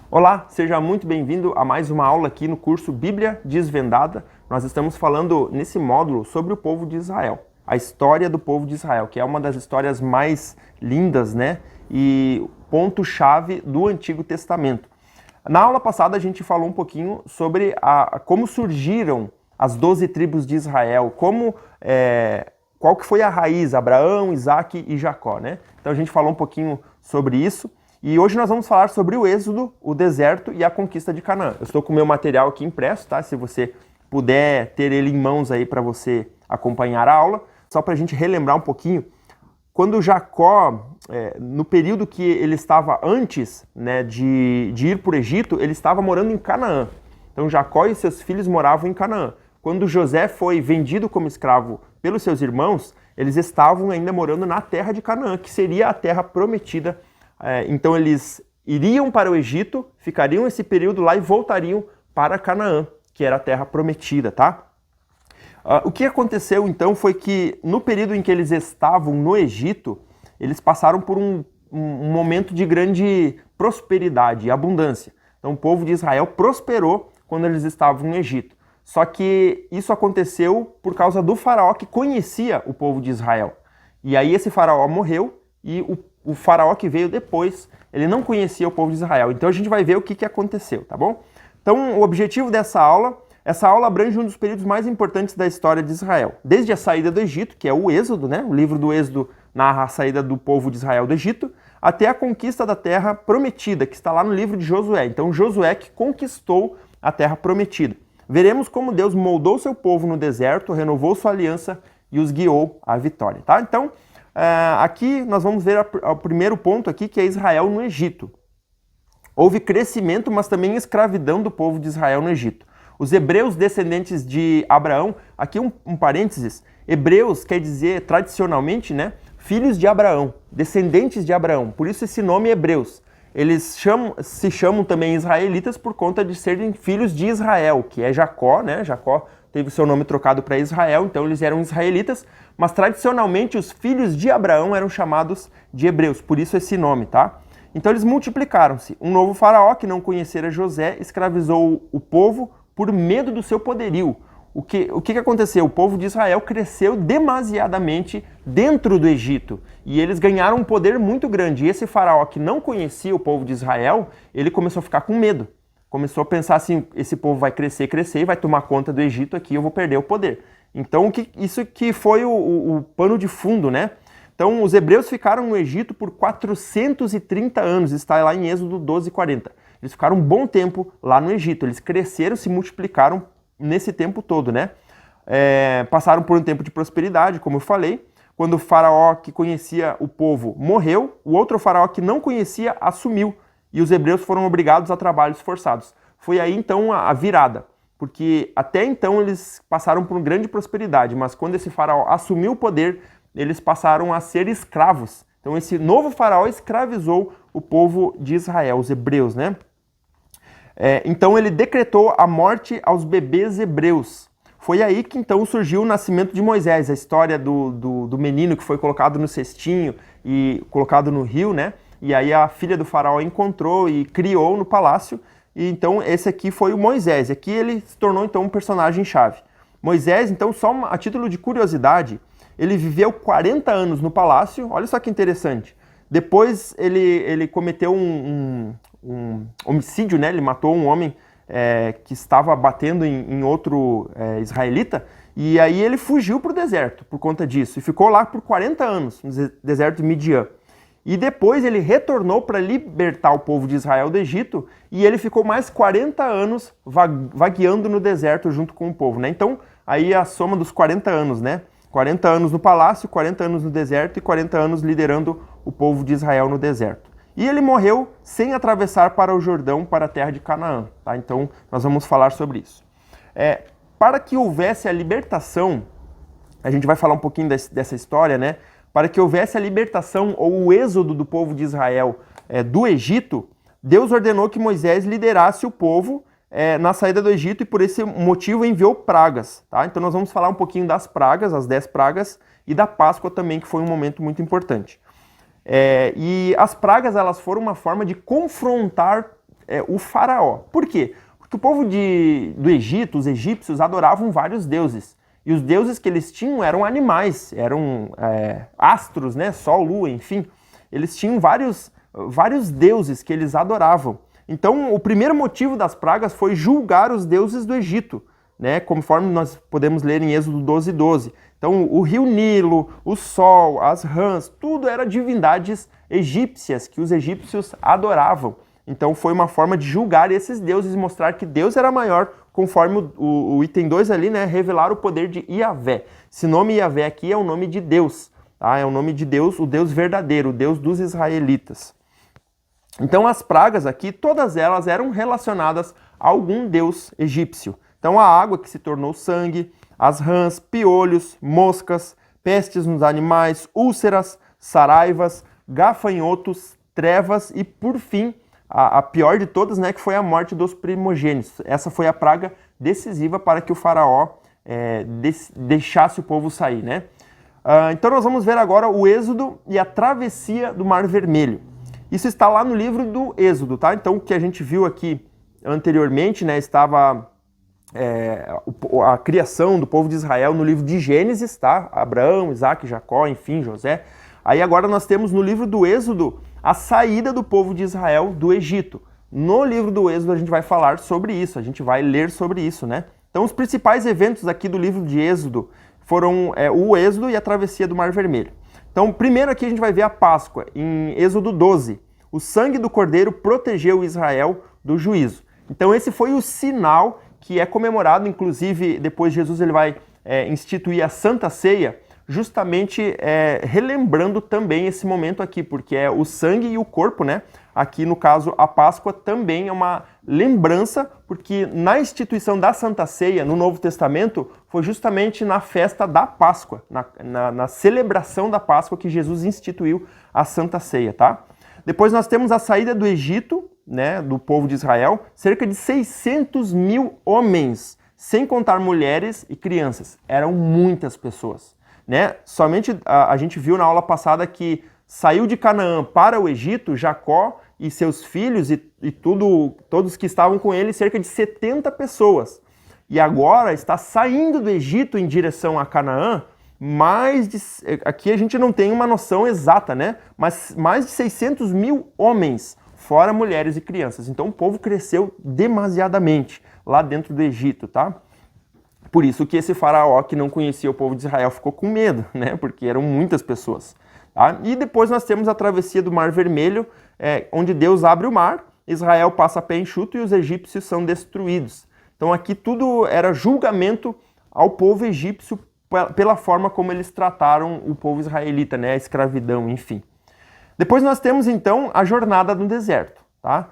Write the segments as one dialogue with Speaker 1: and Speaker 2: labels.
Speaker 1: Olá, seja muito bem-vindo a mais uma aula aqui no curso Bíblia Desvendada. Nós estamos falando nesse módulo sobre o povo de Israel, a história do povo de Israel, que é uma das histórias mais lindas, né? E ponto-chave do Antigo Testamento. Na aula passada a gente falou um pouquinho sobre como surgiram as 12 tribos de Israel, qual que foi a raiz, Abraão, Isaac e Jacó, né? Então a gente falou um pouquinho sobre isso. E hoje nós vamos falar sobre o êxodo, o deserto e a conquista de Canaã. Eu estou com o meu material aqui impresso, tá? Se você puder ter ele em mãos aí para você acompanhar a aula. Só para a gente relembrar um pouquinho, quando Jacó, no período que ele estava antes, né, de ir para o Egito, ele estava morando em Canaã. Então Jacó e seus filhos moravam em Canaã. Quando José foi vendido como escravo pelos seus irmãos, eles estavam ainda morando na terra de Canaã, que seria a terra prometida. Então eles iriam para o Egito, ficariam esse período lá e voltariam para Canaã, que era a terra prometida, tá? O que aconteceu então foi que no período em que eles estavam no Egito, eles passaram por um momento de grande prosperidade e abundância. Então o povo de Israel prosperou quando eles estavam no Egito. Só que isso aconteceu por causa do faraó que conhecia o povo de Israel. E aí esse faraó morreu e o faraó que veio depois, ele não conhecia o povo de Israel. Então a gente vai ver o que aconteceu, tá bom? Então o objetivo dessa aula, essa aula abrange um dos períodos mais importantes da história de Israel. Desde a saída do Egito, que é o Êxodo, né? O livro do Êxodo narra a saída do povo de Israel do Egito, até a conquista da terra prometida, que está lá no livro de Josué. Então Josué que conquistou a terra prometida. Veremos como Deus moldou seu povo no deserto, renovou sua aliança e os guiou à vitória, tá? Então, aqui nós vamos ver o primeiro ponto aqui, que é Israel no Egito. Houve crescimento, mas também escravidão do povo de Israel no Egito. Os hebreus descendentes de Abraão, aqui um parênteses, hebreus quer dizer tradicionalmente, né, filhos de Abraão, descendentes de Abraão, por isso esse nome hebreus. Eles se chamam também israelitas por conta de serem filhos de Israel, que é Jacó, né? Jacó teve seu nome trocado para Israel, então eles eram israelitas, mas tradicionalmente os filhos de Abraão eram chamados de hebreus, por isso esse nome, tá? Então eles multiplicaram-se. Um novo faraó que não conhecera José escravizou o povo por medo do seu poderio. O que aconteceu? O povo de Israel cresceu demasiadamente dentro do Egito e eles ganharam um poder muito grande. E esse faraó que não conhecia o povo de Israel, ele começou a ficar com medo. Começou a pensar assim, esse povo vai crescer e vai tomar conta do Egito aqui, eu vou perder o poder. Então isso que foi o pano de fundo, né? Então os hebreus ficaram no Egito por 430 anos, está lá em Êxodo 12:40. Eles ficaram um bom tempo lá no Egito, eles cresceram, se multiplicaram nesse tempo todo, né? Passaram por um tempo de prosperidade, como eu falei. Quando o faraó que conhecia o povo morreu, o outro faraó que não conhecia assumiu e os hebreus foram obrigados a trabalhos forçados. Foi aí então a virada, porque até então eles passaram por uma grande prosperidade, mas quando esse faraó assumiu o poder, eles passaram a ser escravos. Então esse novo faraó escravizou o povo de Israel, os hebreus, né? Então ele decretou a morte aos bebês hebreus. Foi aí que então surgiu o nascimento de Moisés, a história do menino que foi colocado no cestinho e colocado no rio, né? E aí a filha do faraó encontrou e criou no palácio. E então esse aqui foi o Moisés. Aqui ele se tornou então um personagem-chave. Moisés, então, só a título de curiosidade, ele viveu 40 anos no palácio. Olha só que interessante. Depois ele cometeu um homicídio, né? Ele matou um homem que estava batendo em outro israelita, e aí ele fugiu para o deserto por conta disso, e ficou lá por 40 anos, no deserto de Midian. E depois ele retornou para libertar o povo de Israel do Egito, e ele ficou mais 40 anos vagueando no deserto junto com o povo, né? Então, aí a soma dos 40 anos, né? 40 anos no palácio, 40 anos no deserto e 40 anos liderando o povo de Israel no deserto. E ele morreu sem atravessar para o Jordão, para a terra de Canaã, tá? Então, nós vamos falar sobre isso. Para que houvesse a libertação, a gente vai falar um pouquinho dessa história, né? Para que houvesse a libertação ou o êxodo do povo de Israel do Egito, Deus ordenou que Moisés liderasse o povo na saída do Egito e por esse motivo enviou pragas, tá? Então nós vamos falar um pouquinho das pragas, as 10 pragas, e da Páscoa também, que foi um momento muito importante. E as pragas, elas foram uma forma de confrontar o faraó. Por quê? Porque o povo do Egito, os egípcios, adoravam vários deuses. E os deuses que eles tinham eram animais, eram astros, né? Sol, lua, enfim. Eles tinham vários deuses que eles adoravam. Então, o primeiro motivo das pragas foi julgar os deuses do Egito, né? Conforme nós podemos ler em Êxodo 12:12. Então, o rio Nilo, o sol, as rãs, tudo era divindades egípcias que os egípcios adoravam. Então, foi uma forma de julgar esses deuses e mostrar que Deus era maior, conforme o item 2 ali, né? Revelar o poder de Iavé. Esse nome Iavé aqui é o nome de Deus, tá? É o nome de Deus, o Deus verdadeiro, o Deus dos israelitas. Então, as pragas aqui, todas elas eram relacionadas a algum deus egípcio. Então, a água que se tornou sangue, as rãs, piolhos, moscas, pestes nos animais, úlceras, saraivas, gafanhotos, trevas e, por fim, a pior de todas, né, que foi a morte dos primogênitos. Essa foi a praga decisiva para que o faraó deixasse o povo sair, né? Então nós vamos ver agora o Êxodo e a travessia do Mar Vermelho. Isso está lá no livro do Êxodo, tá? Então o que a gente viu aqui anteriormente, né, estava a criação do povo de Israel no livro de Gênesis, tá? Abraão, Isaac, Jacó, enfim, José. Aí agora nós temos no livro do Êxodo a saída do povo de Israel do Egito. No livro do Êxodo a gente vai falar sobre isso, a gente vai ler sobre isso, né? Então os principais eventos aqui do livro de Êxodo foram o Êxodo e a travessia do Mar Vermelho. Então primeiro aqui a gente vai ver a Páscoa, em Êxodo 12. O sangue do cordeiro protegeu Israel do juízo. Então esse foi o sinal que é comemorado, inclusive depois Jesus ele vai instituir a Santa Ceia, justamente relembrando também esse momento aqui, porque é o sangue e o corpo, né? Aqui no caso a Páscoa também é uma lembrança, porque na instituição da Santa Ceia no Novo Testamento foi justamente na festa da Páscoa, na celebração da Páscoa que Jesus instituiu a Santa Ceia, tá? Depois nós temos a saída do Egito, né, do povo de Israel, cerca de 600 mil homens, sem contar mulheres e crianças. Eram muitas pessoas, né? Somente a gente viu na aula passada que saiu de Canaã para o Egito, Jacó e seus filhos e todos que estavam com ele, cerca de 70 pessoas. E agora está saindo do Egito em direção a Canaã, aqui a gente não tem uma noção exata, né? Mas mais de 600 mil homens, fora mulheres e crianças. Então o povo cresceu demasiadamente lá dentro do Egito, tá? Por isso que esse faraó que não conhecia o povo de Israel ficou com medo, né? Porque eram muitas pessoas. Tá? E depois nós temos a travessia do Mar Vermelho, onde Deus abre o mar, Israel passa a pé enxuto e os egípcios são destruídos. Então aqui tudo era julgamento ao povo egípcio pela forma como eles trataram o povo israelita, né? A escravidão, enfim. Depois nós temos então a jornada no deserto, tá?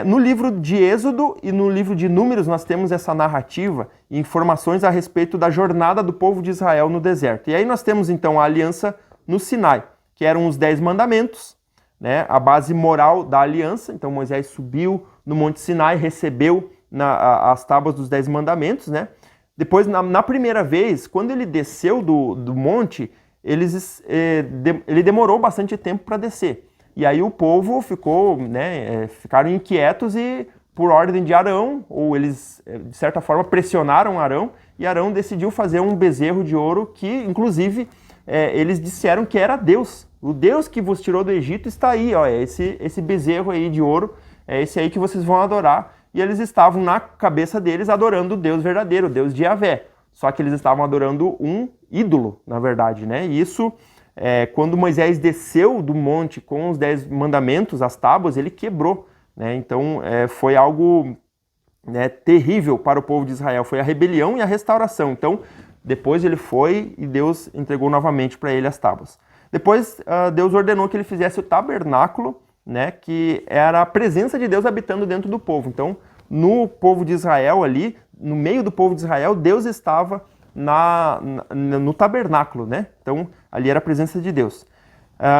Speaker 1: No livro de Êxodo e no livro de Números nós temos essa narrativa e informações a respeito da jornada do povo de Israel no deserto. E aí nós temos então a aliança no Sinai, que eram os 10 mandamentos, né? A base moral da aliança. Então Moisés subiu no Monte Sinai, recebeu as tábuas dos 10 mandamentos, né? Depois, na primeira vez, quando ele desceu do monte, ele demorou bastante tempo para descer. E aí o povo ficaram inquietos e, por ordem de Arão, ou eles, de certa forma, pressionaram Arão, e Arão decidiu fazer um bezerro de ouro que, inclusive, eles disseram que era Deus. O Deus que vos tirou do Egito está aí, ó, esse bezerro aí de ouro, é esse aí que vocês vão adorar. E eles estavam, na cabeça deles, adorando o Deus verdadeiro, o Deus de Iavé. Só que eles estavam adorando um ídolo, na verdade, né? E isso, quando Moisés desceu do monte com os 10 mandamentos, as tábuas, ele quebrou, né? Então, foi algo, né, terrível para o povo de Israel. Foi a rebelião e a restauração. Então, depois ele foi e Deus entregou novamente para ele as tábuas. Depois, Deus ordenou que ele fizesse o tabernáculo, né, que era a presença de Deus habitando dentro do povo. Então, no povo de Israel ali, no meio do povo de Israel, Deus estava no tabernáculo, né? Então, ali era a presença de Deus.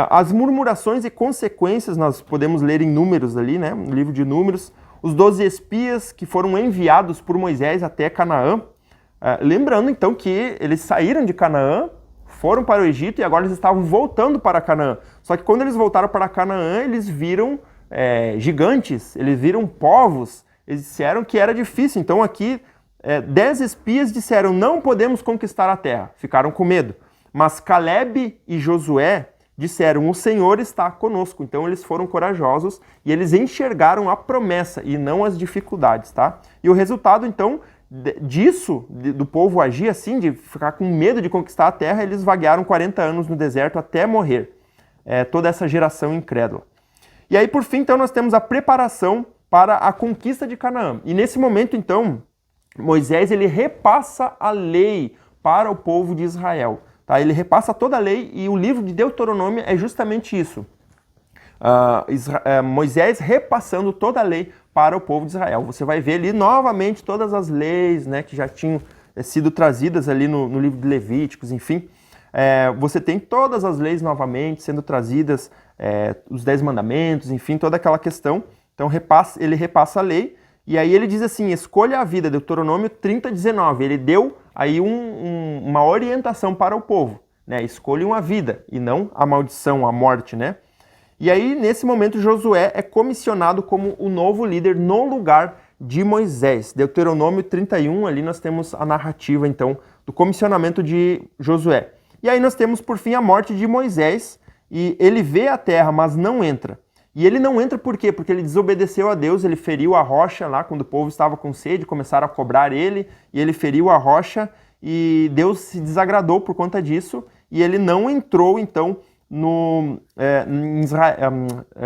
Speaker 1: As murmurações e consequências nós podemos ler em Números ali, né? No livro de Números. Os 12 espias que foram enviados por Moisés até Canaã. Lembrando, então, que eles saíram de Canaã, foram para o Egito e agora eles estavam voltando para Canaã. Só que quando eles voltaram para Canaã, eles viram gigantes, eles viram povos, eles disseram que era difícil. Então aqui 10 espias disseram, não podemos conquistar a terra, ficaram com medo. Mas Caleb e Josué disseram, o Senhor está conosco. Então eles foram corajosos e eles enxergaram a promessa e não as dificuldades, tá? E o resultado, então, disso, do povo agir assim, de ficar com medo de conquistar a terra, eles vaguearam 40 anos no deserto até morrer. Toda essa geração incrédula. E aí, por fim, então, nós temos a preparação para a conquista de Canaã. E nesse momento, então, Moisés, ele repassa a lei para o povo de Israel. Tá? Ele repassa toda a lei e o livro de Deuteronômio é justamente isso. Moisés repassando toda a lei para o povo de Israel. Você vai ver ali novamente todas as leis, né, que já tinham sido trazidas ali no livro de Levíticos, enfim. Você tem todas as leis novamente sendo trazidas, os 10 mandamentos, enfim, toda aquela questão. Então ele repassa a lei e aí ele diz assim, escolha a vida, Deuteronômio 30:19. Ele deu aí uma orientação para o povo, né? Escolham a vida e não a maldição, a morte, né? E aí, nesse momento, Josué é comissionado como o novo líder no lugar de Moisés. Deuteronômio 31, ali nós temos a narrativa, então, do comissionamento de Josué. E aí nós temos, por fim, a morte de Moisés, e ele vê a terra, mas não entra. E ele não entra por quê? Porque ele desobedeceu a Deus, ele feriu a rocha lá, quando o povo estava com sede, começaram a cobrar ele, e ele feriu a rocha, e Deus se desagradou por conta disso, e ele não entrou, então,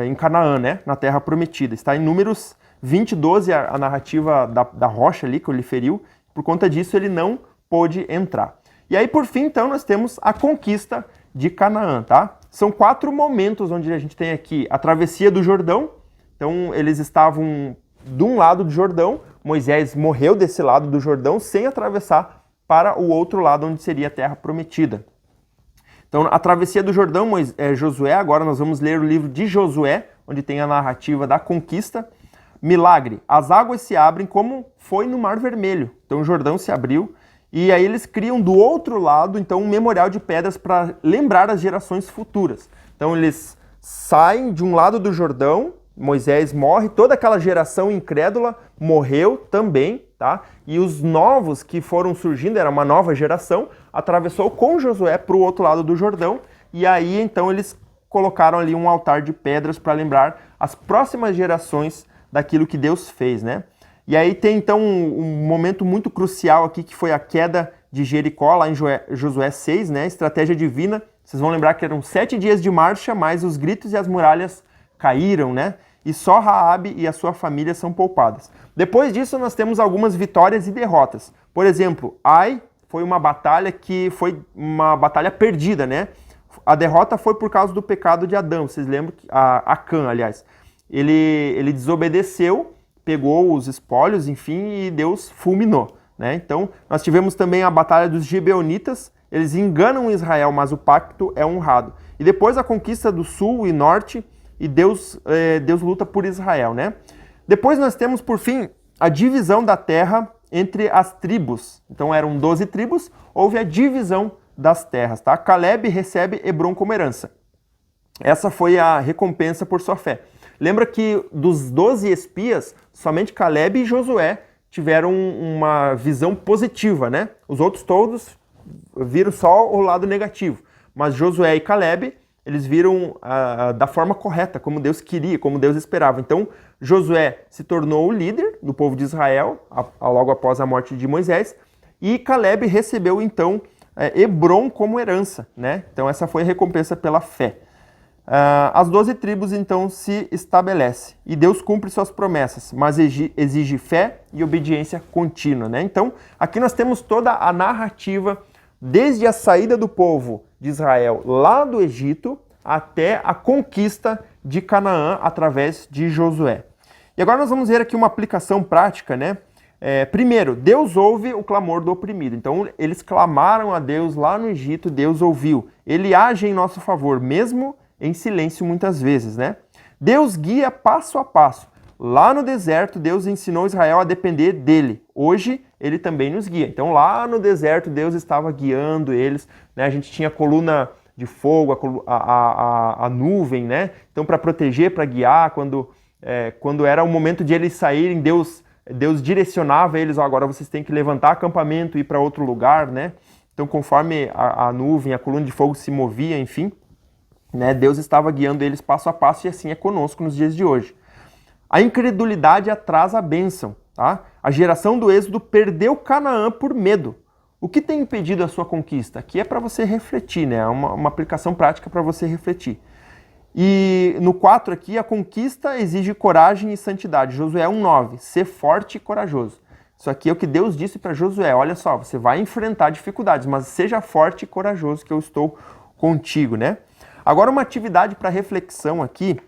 Speaker 1: em Canaã, né? Na Terra Prometida. Está em Números 20:12, a narrativa da rocha ali, que ele feriu, por conta disso ele não pôde entrar. E aí, por fim, então, nós temos a conquista de Canaã, tá? São 4 momentos onde a gente tem aqui a travessia do Jordão. Então, eles estavam de um lado do Jordão, Moisés morreu desse lado do Jordão sem atravessar para o outro lado, onde seria a Terra Prometida. Então, a travessia do Jordão, Josué, agora nós vamos ler o livro de Josué, onde tem a narrativa da conquista. Milagre, as águas se abrem como foi no Mar Vermelho. Então, o Jordão se abriu. E aí eles criam do outro lado, então, um memorial de pedras para lembrar as gerações futuras. Então eles saem de um lado do Jordão, Moisés morre, toda aquela geração incrédula morreu também, tá? E os novos que foram surgindo, era uma nova geração, atravessou com Josué para o outro lado do Jordão, e aí então eles colocaram ali um altar de pedras para lembrar as próximas gerações daquilo que Deus fez, né? E aí tem então um momento muito crucial aqui, que foi a queda de Jericó, lá em Josué 6, né? Estratégia divina. Vocês vão lembrar que eram 7 dias de marcha, mas os gritos e as muralhas caíram, né? E só Raabe e a sua família são poupadas. Depois disso, nós temos algumas vitórias e derrotas. Por exemplo, Ai foi uma batalha que foi uma batalha perdida, né? A derrota foi por causa do pecado de Adão. Vocês lembram? Acã, aliás. Ele desobedeceu, pegou os espólios, enfim, e Deus fulminou, né? Então, nós tivemos também a batalha dos Gibeonitas. Eles enganam Israel, mas o pacto é honrado. E depois a conquista do sul e norte, e Deus luta por Israel, né? Depois nós temos, por fim, a divisão da terra entre as tribos. Então eram 12 tribos, houve a divisão das terras, tá? Caleb recebe Hebrom como herança. Essa foi a recompensa por sua fé. Lembra que dos 12 espias, somente Caleb e Josué tiveram uma visão positiva, né? Os outros todos viram só o lado negativo. Mas Josué e Caleb, eles viram da forma correta, como Deus queria, como Deus esperava. Então, Josué se tornou o líder do povo de Israel, logo após a morte de Moisés, e Caleb recebeu, então, Hebrom como herança, né? Então, essa foi a recompensa pela fé. As 12 tribos, então, se estabelecem, e Deus cumpre suas promessas, mas exige fé e obediência contínua, né? Então, aqui nós temos toda a narrativa, desde a saída do povo de Israel lá do Egito, até a conquista de Canaã através de Josué. E agora nós vamos ver aqui uma aplicação prática, né? Primeiro, Deus ouve o clamor do oprimido. Então, eles clamaram a Deus lá no Egito, Deus ouviu. Ele age em nosso favor, mesmo em silêncio muitas vezes, né? Deus guia passo a passo. Lá no deserto, Deus ensinou Israel a depender dele. Hoje, ele também nos guia. Então, lá no deserto, Deus estava guiando eles, né? A gente tinha a coluna de fogo, a nuvem, né? Então, para proteger, para guiar, quando era o momento de eles saírem, Deus direcionava eles, agora vocês têm que levantar acampamento e ir para outro lugar, né? Então, conforme a nuvem, a coluna de fogo se movia, enfim, né? Deus estava guiando eles passo a passo e assim é conosco nos dias de hoje. A incredulidade atrasa a bênção, tá? A geração do Êxodo perdeu Canaã por medo. O que tem impedido a sua conquista? Aqui é para você refletir, né? É uma aplicação prática para você refletir. E no 4 aqui, a conquista exige coragem e santidade. Josué 1,9, ser forte e corajoso. Isso aqui é o que Deus disse para Josué. Olha só, você vai enfrentar dificuldades, mas seja forte e corajoso que eu estou contigo, né? Agora uma atividade para reflexão aqui.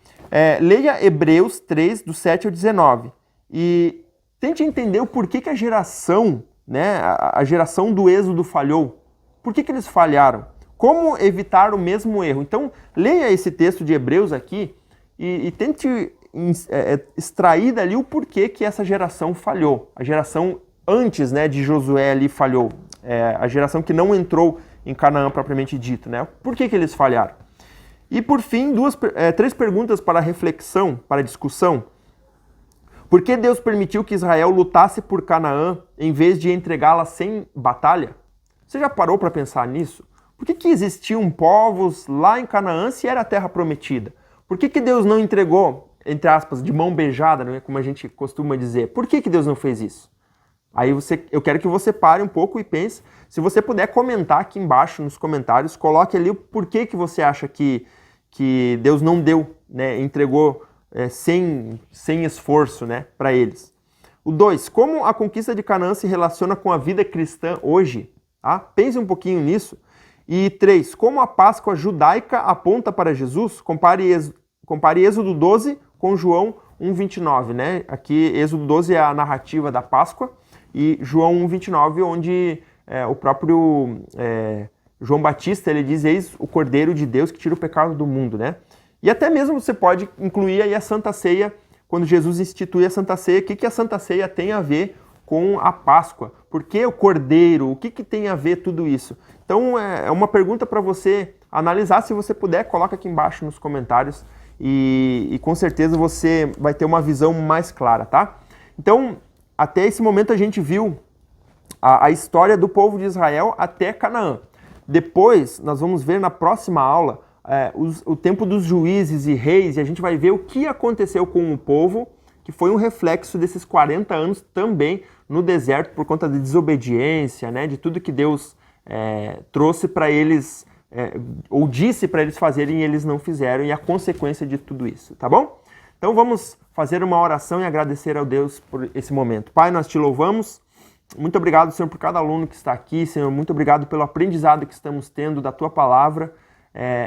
Speaker 1: Leia Hebreus 3, do 7 ao 19. E tente entender o porquê que a geração, né, a geração do Êxodo falhou. Por que eles falharam? Como evitar o mesmo erro? Então, leia esse texto de Hebreus aqui e tente extrair dali o porquê que essa geração falhou. A geração antes, né, de Josué ali falhou. A geração que não entrou em Canaã propriamente dito, né? Por que eles falharam? E por fim, 3 perguntas para reflexão, para discussão. Por que Deus permitiu que Israel lutasse por Canaã em vez de entregá-la sem batalha? Você já parou para pensar nisso? Por que existiam povos lá em Canaã se era a terra prometida? Por que Deus não entregou, entre aspas, de mão beijada, né, como a gente costuma dizer? Por que Deus não fez isso? Aí eu quero que você pare um pouco e pense. Se você puder comentar aqui embaixo nos comentários, coloque ali o porquê que você acha que Deus não deu, né, entregou sem esforço, né, para eles. O 2, como a conquista de Canaã se relaciona com a vida cristã hoje? Tá? Pense um pouquinho nisso. E 3, como a Páscoa judaica aponta para Jesus? Compare Êxodo 12 com João 1,29, né? Aqui Êxodo 12 é a narrativa da Páscoa e João 1,29 onde o próprio João Batista ele diz: eis o Cordeiro de Deus que tira o pecado do mundo, né? E até mesmo você pode incluir aí a Santa Ceia, quando Jesus institui a Santa Ceia. O que a Santa Ceia tem a ver com a Páscoa? Por que o Cordeiro? O que tem a ver tudo isso? Então é uma pergunta para você analisar. Se você puder, coloca aqui embaixo nos comentários e com certeza você vai ter uma visão mais clara, tá? Então, até esse momento a gente viu a história do povo de Israel até Canaã. Depois, nós vamos ver na próxima aula o tempo dos juízes e reis, e a gente vai ver o que aconteceu com o povo, que foi um reflexo desses 40 anos também no deserto, por conta da desobediência, né, de tudo que Deus trouxe para eles, ou disse para eles fazerem e eles não fizeram, e a consequência de tudo isso, tá bom? Então vamos fazer uma oração e agradecer ao Deus por esse momento. Pai, nós te louvamos. Muito obrigado, Senhor, por cada aluno que está aqui, Senhor. Muito obrigado pelo aprendizado que estamos tendo da Tua Palavra.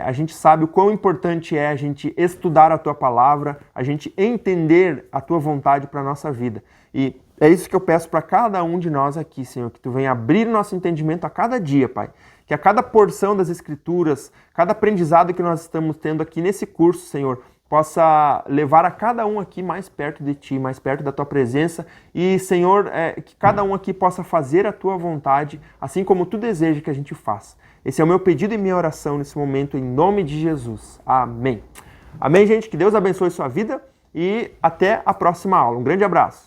Speaker 1: A gente sabe o quão importante é a gente estudar a Tua Palavra, a gente entender a Tua vontade para a nossa vida. E é isso que eu peço para cada um de nós aqui, Senhor, que Tu venha abrir nosso entendimento a cada dia, Pai. Que a cada porção das Escrituras, cada aprendizado que nós estamos tendo aqui nesse curso, Senhor, possa levar a cada um aqui mais perto de Ti, mais perto da Tua presença. E, Senhor, que cada um aqui possa fazer a Tua vontade, assim como Tu deseja que a gente faça. Esse é o meu pedido e minha oração nesse momento, em nome de Jesus. Amém. Amém, gente. Que Deus abençoe sua vida e até a próxima aula. Um grande abraço.